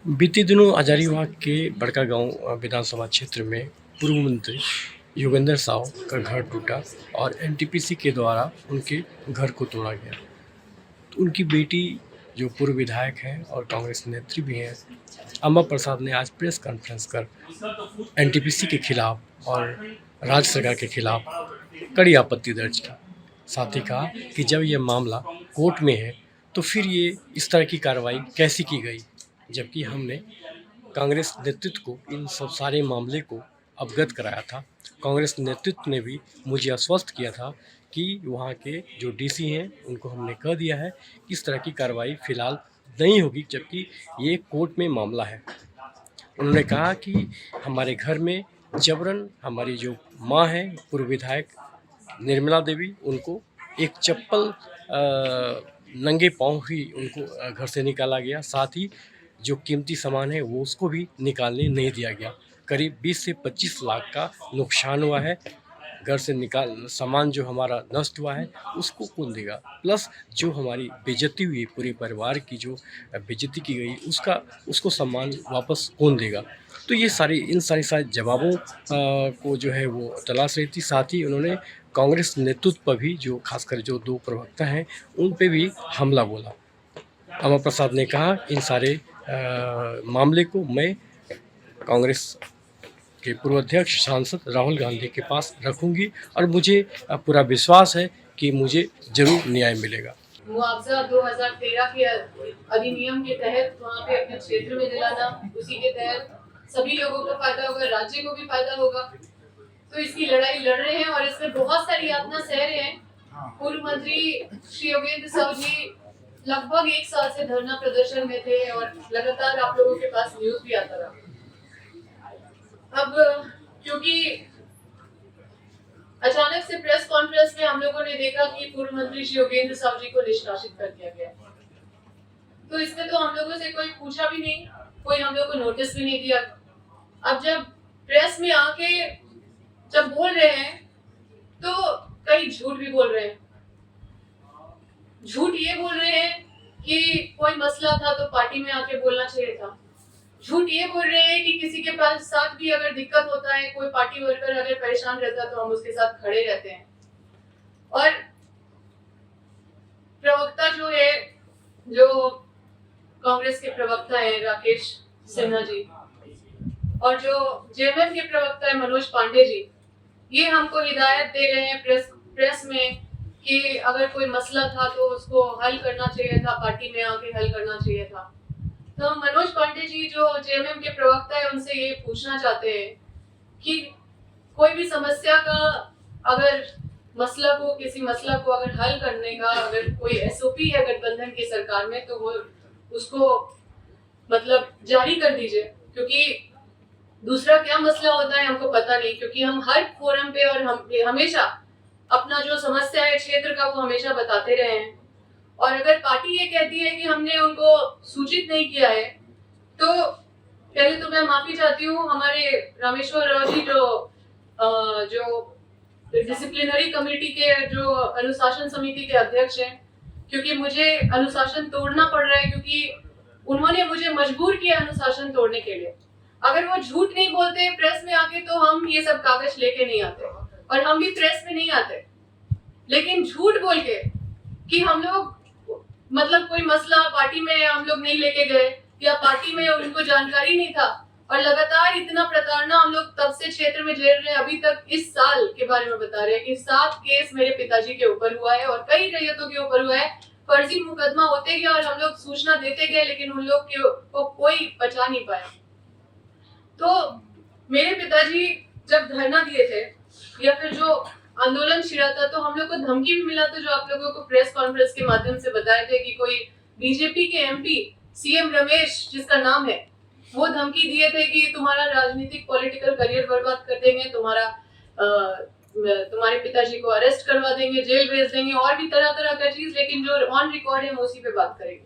बीते दिनों हजारीबाग के बड़का गांव विधानसभा क्षेत्र में पूर्व मंत्री योगेंद्र साव का घर टूटा और एनटीपीसी के द्वारा उनके घर को तोड़ा गया। तो उनकी बेटी जो पूर्व विधायक हैं और कांग्रेस नेत्री भी हैं, अम्बा प्रसाद ने आज प्रेस कॉन्फ्रेंस कर एनटीपीसी के खिलाफ और राज्य सरकार के खिलाफ कड़ी आपत्ति दर्ज की। साथ ही कहा कि जब यह मामला कोर्ट में है तो फिर ये इस तरह की कार्रवाई कैसी की गई, जबकि हमने कांग्रेस नेतृत्व को इन सब सारे मामले को अवगत कराया था। कांग्रेस नेतृत्व ने भी मुझे आश्वस्त किया था कि वहाँ के जो डीसी हैं उनको हमने कह दिया है कि इस तरह की कार्रवाई फ़िलहाल नहीं होगी, जबकि ये कोर्ट में मामला है। उन्होंने कहा कि हमारे घर में जबरन हमारी जो माँ है पूर्व विधायक निर्मला देवी, उनको एक चप्पल नंगे पाँव ही उनको घर से निकाला गया। साथ ही जो कीमती सामान है वो उसको भी निकालने नहीं दिया गया। करीब 20 से 25 लाख का नुकसान हुआ है। घर से सामान जो हमारा नष्ट हुआ है उसको कौन देगा, प्लस जो हमारी बेइज्जती हुई पूरे परिवार की जो बेइज्जती की गई उसको सम्मान वापस कौन देगा। तो ये सारे जवाबों को जो है वो तलाश रही थी। साथ ही उन्होंने कांग्रेस नेतृत्व पर भी, जो खासकर जो दो प्रवक्ता हैं उन पे भी हमला बोला। अमर प्रसाद ने कहा इन सारे मामले को मैं कांग्रेस के पूर्व अध्यक्ष सांसद राहुल गांधी के पास रखूंगी और मुझे पूरा विश्वास है कि मुझे जरूर न्याय मिलेगा। मुआवजा 2013 के अधिनियम के तहत वहाँ पे अपने क्षेत्र में दिलाना, उसी के तहत सभी लोगों को फायदा होगा, राज्य को भी फायदा होगा। तो इसकी लड़ाई लड़ रहे हैं और इसमें बहुत सारी यातना सह रहे हैं। पूर्व मंत्री श्री योगेंद्र साव जी लगभग 1 साल से धरना प्रदर्शन में थे और लगातार आप लोगों के पास न्यूज भी आता रहा। अब क्योंकि अचानक से प्रेस कॉन्फ्रेंस में हम लोगों ने देखा कि पूर्व मंत्री श्री योगेंद्र साव जी को निष्कासित कर दिया गया, तो इसमें तो हम लोगों से कोई पूछा भी नहीं, कोई हम लोग को नोटिस भी नहीं दिया। अब जब प्रेस में आके जब बोल रहे हैं तो कई झूठ भी बोल रहे हैं। झूठ ये बोल रहे हैं कि कोई मसला था तो पार्टी में आके बोलना चाहिए था। झूठ ये बोल रहे हैं कि किसी के पास साथ भी अगर दिक्कत होता है, कोई पार्टी वर्कर अगर परेशान रहता है तो हम उसके साथ खड़े रहते हैं। और प्रवक्ता जो है, जो कांग्रेस के प्रवक्ता है राकेश सिन्हा जी, और जो जेएमएम के प्रवक्ता है मनोज पांडे जी, ये हमको हिदायत दे रहे हैं प्रेस में कि अगर कोई मसला था तो उसको हल करना चाहिए था, पार्टी में आके हल करना चाहिए था। तो मनोज पांडे जी जो जेएमएम के प्रवक्ता है उनसे ये पूछना चाहते हैं कि कोई भी समस्या का अगर किसी मसला को अगर हल करने का अगर कोई एसओपी है गठबंधन की सरकार में तो वो उसको मतलब जारी कर दीजिए, क्योंकि दूसरा क्या मसला होता है हमको पता नहीं, क्योंकि हम हर फोरम पे और हम हमेशा अपना जो समस्या है क्षेत्र का वो हमेशा बताते रहे हैं। और अगर पार्टी ये कहती है कि हमने उनको सूचित नहीं किया है तो पहले तो मैं माफी चाहती हूँ हमारे रामेश्वर राव जी जो डिसिप्लिनरी कमेटी के जो अनुशासन समिति के अध्यक्ष हैं, क्योंकि मुझे अनुशासन तोड़ना पड़ रहा है, क्योंकि उन्होंने मुझे मजबूर किया अनुशासन तोड़ने के लिए। अगर वो झूठ नहीं बोलते प्रेस में आके तो हम ये सब कागज लेके नहीं आते और हम भी प्रेस में नहीं आते। लेकिन झूठ बोल के कि हम लोग मतलब कोई मसला पार्टी में हम लोग नहीं लेके गए या पार्टी में उनको जानकारी नहीं था, और लगातार इतना प्रताड़ना हम लोग तब से क्षेत्र में झेल रहे हैं। अभी तक इस साल के बारे में बता रहे हैं कि 7 केस मेरे पिताजी के ऊपर हुआ है और कई रैयतों के ऊपर हुआ है। फर्जी मुकदमा होते गया और हम लोग सूचना देते गए, लेकिन उन लोग को कोई बचा नहीं पाया। तो मेरे पिताजी जब धरना दिए थे या फिर जो आंदोलन छिड़ा था तो हम लोग को धमकी भी मिला था, जो आप लोगों को प्रेस कॉन्फ्रेंस के माध्यम से बताए थे कि कोई बीजेपी के एमपी सीएम रमेश जिसका नाम है, वो धमकी दिए थे कि तुम्हारा राजनीतिक पॉलिटिकल करियर बर्बाद कर देंगे, तुम्हारे पिताजी को अरेस्ट करवा देंगे, जेल भेज देंगे और भी तरह तरह का चीज, लेकिन जो ऑन रिकॉर्ड है हम उसी पे बात करेंगे।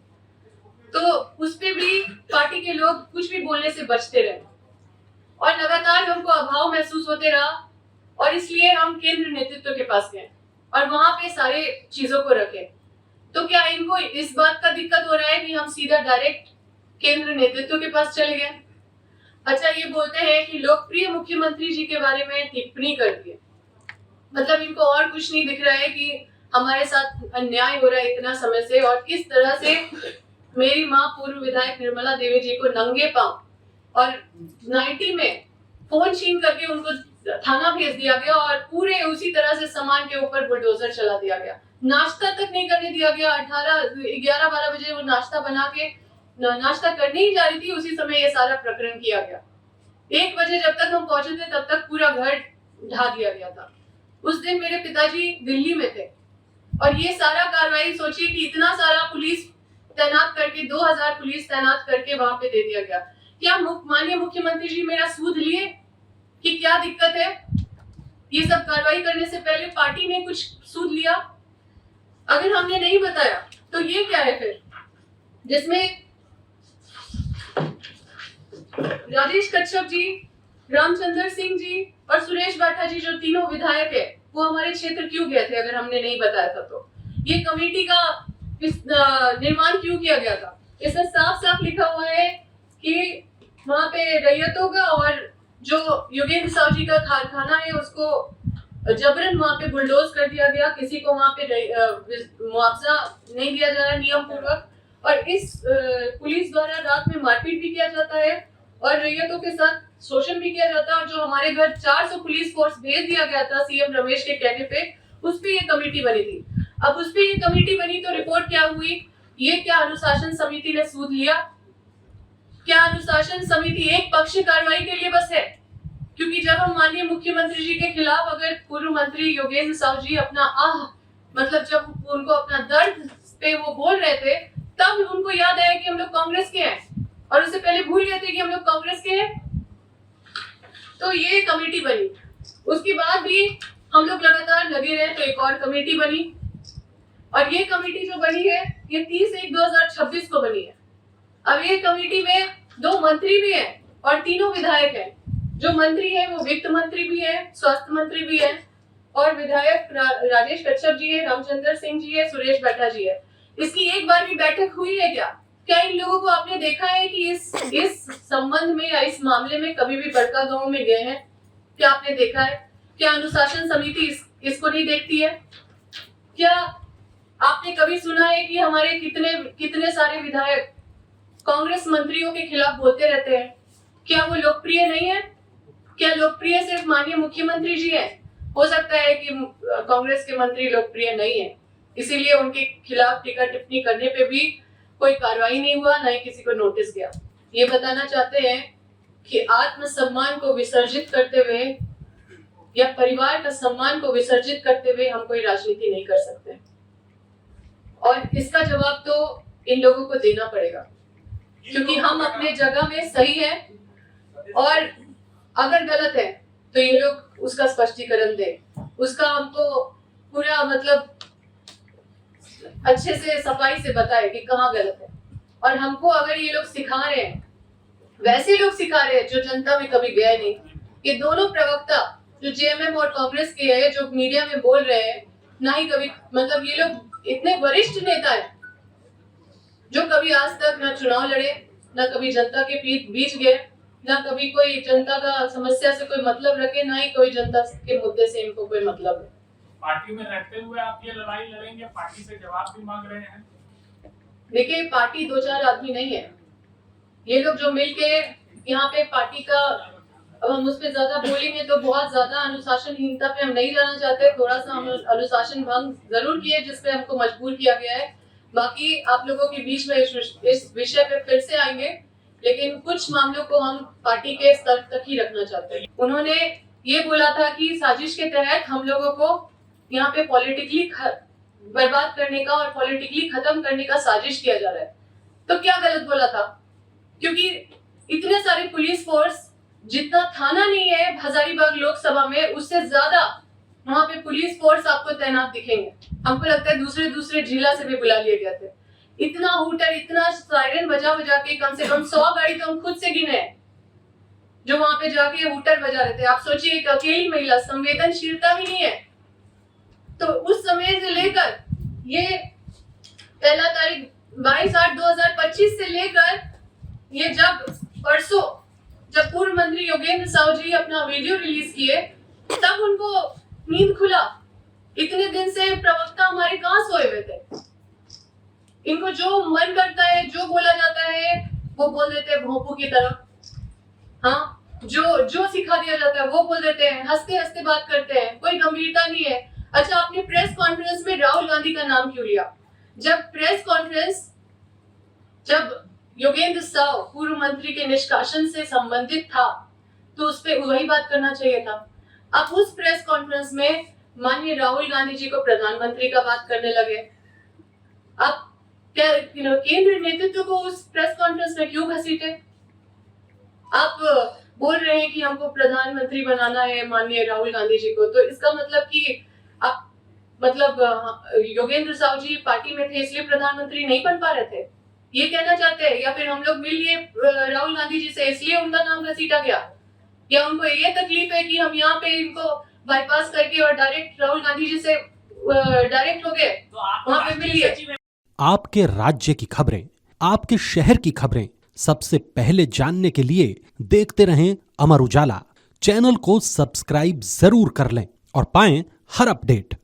तो उस पे भी पार्टी के लोग कुछ भी बोलने से बचते रहे और लगातार हमको अभाव महसूस होते रहा, और इसलिए हम केंद्र नेतृत्व के पास गए और वहां पे सारे चीजों को रखे। तो क्या इनको इस बात का दिक्कत हो रहा है कि हम सीधा डायरेक्ट केंद्र नेतृत्व के पास चले गए। अच्छा, ये बोलते हैं कि लोकप्रिय मुख्यमंत्री जी के बारे में टिप्पणी कर दी है। मतलब इनको और कुछ नहीं दिख रहा है कि हमारे साथ अन्याय हो रहा है इतना समय से, और किस तरह से मेरी माँ पूर्व विधायक निर्मला देवी जी को नंगे पांव और 90 में फोन छीन करके उनको थाना भेज दिया गया, और पूरे उसी तरह से सामान के ऊपर बुलडोजर चला दिया गया। नाश्ता तक नहीं करने दिया गया। 11-12 बजे वो नाश्ता बना के नाश्ता करने ही जा रही थी, उसी समय ये सारा प्रकरण किया गया। 1 बजे जब तक हम पहुंचे थे तब तक पूरा घर ढा दिया गया था। उस दिन मेरे पिताजी दिल्ली में थे, और ये सारा कार्रवाई सोचिए कि इतना सारा पुलिस तैनात करके 2000 पुलिस तैनात करके वहां पे दे दिया गया। क्या माननीय मुख्यमंत्री जी मेरा सूद लिए कि क्या दिक्कत है? ये सब कार्रवाई करने से पहले पार्टी ने कुछ सूद लिया? अगर हमने नहीं बताया तो ये क्या है फिर, जिसमें राजेश कच्छप जी, रामचंद्र सिंह जी और सुरेश बैठा जी, जो तीनों विधायक है, वो हमारे क्षेत्र क्यों गए थे अगर हमने नहीं बताया था? तो ये कमेटी का निर्माण क्यों किया गया था? इसमें साफ साफ लिखा हुआ है कि वहां पे रैयतों का और जो योगेंद्र साहु जी का कारखाना है उसको जबरन वहां पे बुलडोज कर दिया गया। किसी को वहां पे मुआवजा नहीं दिया जा रहा नियम पूर्वक, और इस पुलिस द्वारा रात में मारपीट भी किया जाता है और रैयतों के साथ शोषण भी किया जाता है। और जो हमारे घर 400 पुलिस फोर्स भेज दिया गया था सीएम रमेश के कहने पे, उस पे ये कमेटी बनी थी। अब उस पे ये कमेटी बनी तो रिपोर्ट क्या हुई? ये क्या अनुशासन समिति ने सूद लिया? क्या अनुशासन समिति एक पक्ष कार्रवाई के लिए बस है? क्योंकि जब हम माननीय मुख्यमंत्री जी के खिलाफ अगर पूर्व मंत्री योगेंद्र साहु जी अपना मतलब जब उनको अपना दर्द पे वो बोल रहे थे, तब उनको याद आया कि हम लोग कांग्रेस के हैं, और उससे पहले भूल गए थे कि हम लोग कांग्रेस के हैं। तो ये कमेटी बनी। उसके बाद भी हम लोग लगातार लगे रहे तो एक और कमेटी बनी, और ये कमेटी जो बनी है ये 30/1/2026 को बनी है। अब ये कमेटी में 2 मंत्री भी हैं और तीनों विधायक हैं। जो मंत्री हैं वो वित्त मंत्री भी है, स्वास्थ्य मंत्री भी है, और विधायक राजेश कच्छप जी है, रामचंद्र सिंह जी है, सुरेश बैठा जी है। इसकी एक बार भी बैठक हुई है क्या? क्या इन लोगों को आपने देखा है कि इस संबंध में या इस मामले में कभी भी बड़का गांव में गए हैं? क्या आपने देखा है? क्या अनुशासन समिति इसको नहीं देखती है? क्या आपने कभी सुना है कि हमारे कितने सारे विधायक कांग्रेस मंत्रियों के खिलाफ बोलते रहते हैं? क्या वो लोकप्रिय नहीं है? क्या लोकप्रिय सिर्फ माननीय मुख्यमंत्री जी हैं? हो सकता है कि कांग्रेस के मंत्री लोकप्रिय नहीं है, इसीलिए उनके खिलाफ टीका टिप्पणी करने पे भी कोई कार्रवाई नहीं हुआ, ना ही किसी को नोटिस गया। ये बताना चाहते हैं कि आत्मसम्मान को विसर्जित करते हुए या परिवार का सम्मान को विसर्जित करते हुए हम कोई राजनीति नहीं कर सकते, और इसका जवाब तो इन लोगों को देना पड़ेगा, क्योंकि हम अपने जगह में सही है, और अगर गलत है तो ये लोग उसका स्पष्टीकरण दें, उसका हमको पूरा मतलब अच्छे से सफाई से बताए कि कहाँ गलत है। और हमको अगर ये लोग सिखा रहे हैं, वैसे लोग सिखा रहे हैं जो जनता में कभी गए नहीं। ये दोनों प्रवक्ता जो जेएमएम और कांग्रेस के हैं, जो मीडिया में बोल रहे हैं, ना ही कभी मतलब ये लोग इतने वरिष्ठ नेता हैं जो कभी आज तक ना चुनाव लड़े, ना कभी जनता के बीच गए, ना कभी कोई जनता का समस्या से कोई मतलब रखे, ना ही कोई जनता के मुद्दे से इनको कोई मतलब है। पार्टी में रहते हुए आप ये लड़ाई लड़ेंगे? पार्टी से जवाब भी मांग रहे हैं। देखिए, पार्टी 2-4 आदमी नहीं है। ये लोग जो मिलके यहाँ पे पार्टी का, अब हम उस पर ज्यादा बोलेंगे तो बहुत ज्यादा अनुशासनहीनता पे हम नहीं जाना चाहते। थोड़ा सा हम अनुशासन भंग जरूर किए जिसपे हमको मजबूर किया गया है। बाकी आप लोगों के बीच में इस विषय पे फिर से आएंगे, लेकिन कुछ मामलों को हम पार्टी के स्तर तक ही रखना चाहते हैं। उन्होंने ये बोला था कि साजिश के तहत हम लोगों को यहाँ पे पॉलिटिकली बर्बाद करने का और पॉलिटिकली खत्म करने का साजिश किया जा रहा है। तो क्या गलत बोला था? क्योंकि इतने सारे पुलिस फोर्स, जितना थाना नहीं है हजारीबाग लोकसभा में, उससे ज्यादा वहां पे पुलिस फोर्स आपको तैनात दिखेंगे। हमको लगता है दूसरे जिला से भी बुला लिए गए थे। इतना हूटर, इतना सायरन बजा के कम से कम 100 गाड़ी तो हम खुद से गिने जो वहां पे जाके हूटर बजा रहे थे। आप सोचिए, एक अकेली महिला, संवेदनशीलता भी नहीं है। तो उस समय से लेकर ये 1 तारीख 22/8/2025 से लेकर ये जब परसों जब पूर्व मंत्री योगेंद्र साहु जी अपना वीडियो रिलीज किए तब उनको नींद खुला। इतने दिन से प्रवक्ता हमारे कहाँ सोए हुए थे? इनको जो मन करता है, जो बोला जाता है वो बोल देते हैं भोंपू की तरह। हाँ, जो सिखा दिया जाता है वो बोल देते हैं, हंसते हंसते बात करते हैं, कोई गंभीरता नहीं है। अच्छा, आपने प्रेस कॉन्फ्रेंस में राहुल गांधी का नाम क्यों लिया? जब योगेंद्र साहु पूर्व मंत्री के निष्कासन से संबंधित था तो उस पर वही बात करना चाहिए था। आप उस प्रेस कॉन्फ्रेंस में माननीय राहुल गांधी जी को प्रधानमंत्री का बात करने लगे। आप क्या केंद्र नेतृत्व को उस प्रेस कॉन्फ्रेंस में क्यों घसीटे? आप बोल रहे हैं कि हमको प्रधानमंत्री बनाना है माननीय राहुल गांधी जी को, तो इसका मतलब कि आप योगेंद्र साहु जी पार्टी में थे इसलिए प्रधानमंत्री नहीं बन पा रहे थे, ये कहना चाहते हैं? या फिर हम लोग मिल लिए राहुल गांधी जी से इसलिए उनका नाम घसीटा गया? या उनको ये तकलीफ है कि हम यहाँ पे इनको बाईपास करके और डायरेक्ट राहुल गांधी जी से डायरेक्ट हो गए, वहां पे मिल लिए? आपके राज्य की खबरें, आपके शहर की खबरें सबसे पहले जानने के लिए देखते रहें अमर उजाला। चैनल को सब्सक्राइब जरूर कर लें और पाएं हर अपडेट।